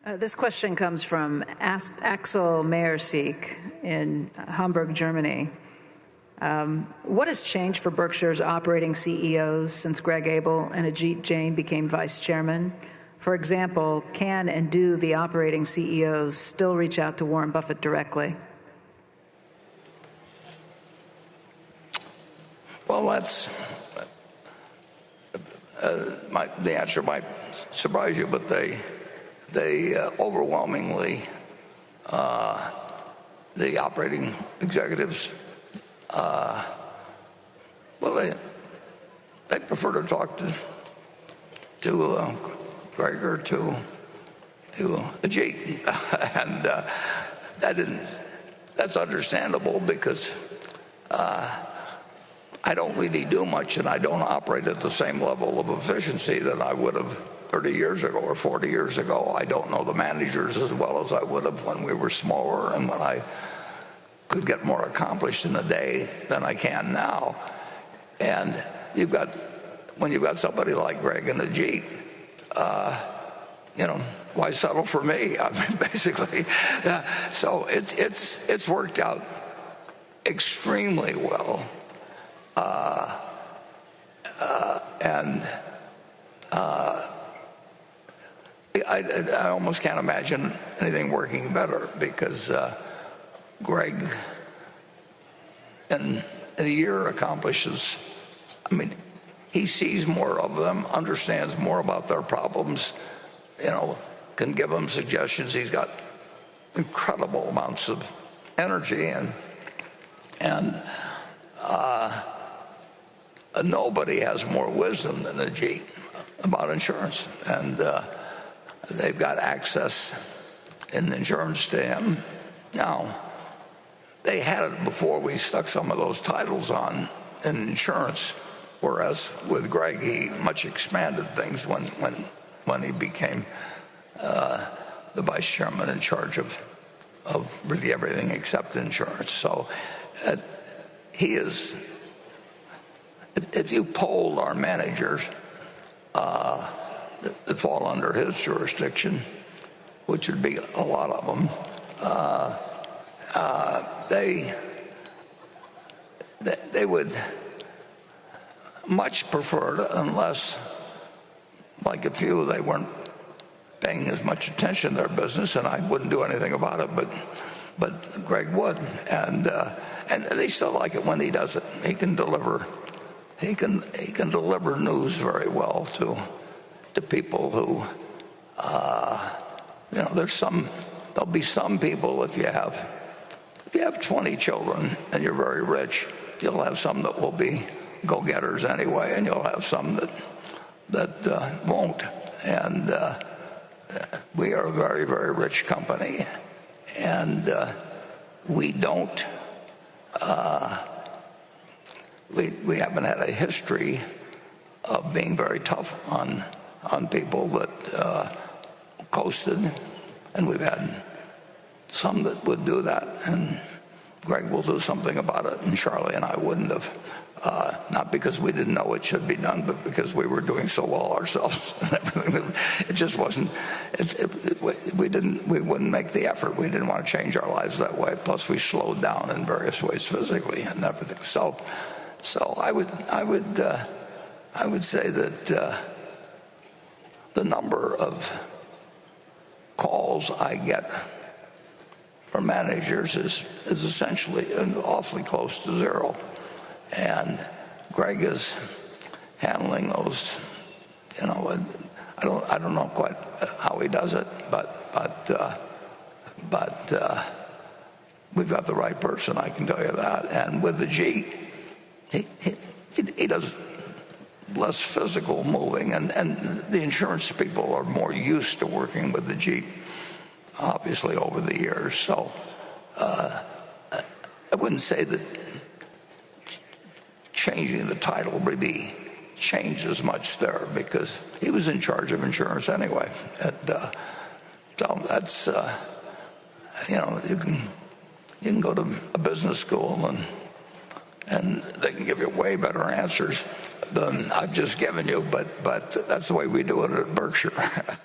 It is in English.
This question comes from Axel Meyerseek in Hamburg, Germany. What has changed for Berkshire's operating CEOs since Greg Abel and Ajit Jain became vice chairman? For example, can and do the operating CEOs still reach out to Warren Buffett directly? Well, that's the answer might surprise you, but they overwhelmingly, the operating executives, well, they prefer to talk to Greg or to Ajit, and that's understandable because I don't really do much, and I don't operate at the same level of efficiency that I would have 30 years ago or 40 years ago. I don't know the managers as well as I would have when we were smaller and when I could get more accomplished in a day than I can now. And when you've got somebody like Greg and Ajit, why settle for me? I mean, basically, so it's worked out extremely well. I almost can't imagine anything working better because Greg in a year accomplishes, he sees more of them, understands more about their problems, can give them suggestions. He's got incredible amounts of energy and nobody has more wisdom than Ajit about insurance, and they've got access in insurance to him. Now, they had it before we stuck some of those titles on in insurance, whereas with Greg, he much expanded things when he became the vice chairman in charge of really everything except insurance. So he is, if you poll our managers that fall under his jurisdiction, which would be a lot of them, they would much prefer to, unless, like a few, they weren't paying as much attention to their business, and I wouldn't do anything about it, but Greg would, and they still like it when he does it. He can deliver news very well to people who, there'll be some people, if you have 20 children and you're very rich, you'll have some that will be go-getters anyway, and you'll have some that won't. And we are a very, very rich company, and we don't. We haven't had a history of being very tough on people that coasted, and we've had some that would do that, and Greg will do something about it, and Charlie and I wouldn't have, not because we didn't know it should be done, but because we were doing so well ourselves and everything. It just wasn't. We wouldn't make the effort. We didn't want to change our lives that way. Plus, we slowed down in various ways physically and everything. So I would say that the number of calls I get from managers is essentially awfully close to zero, and Greg is handling those. I don't know quite how he does it, but we've got the right person, I can tell you that. And with the G, he does less physical moving, and the insurance people are more used to working with the Jeep, obviously, over the years. So I wouldn't say that changing the title really changes much there, because he was in charge of insurance anyway. So that's, you can go to a business school and they can give you way better answers than I've just given you, but that's the way we do it at Berkshire.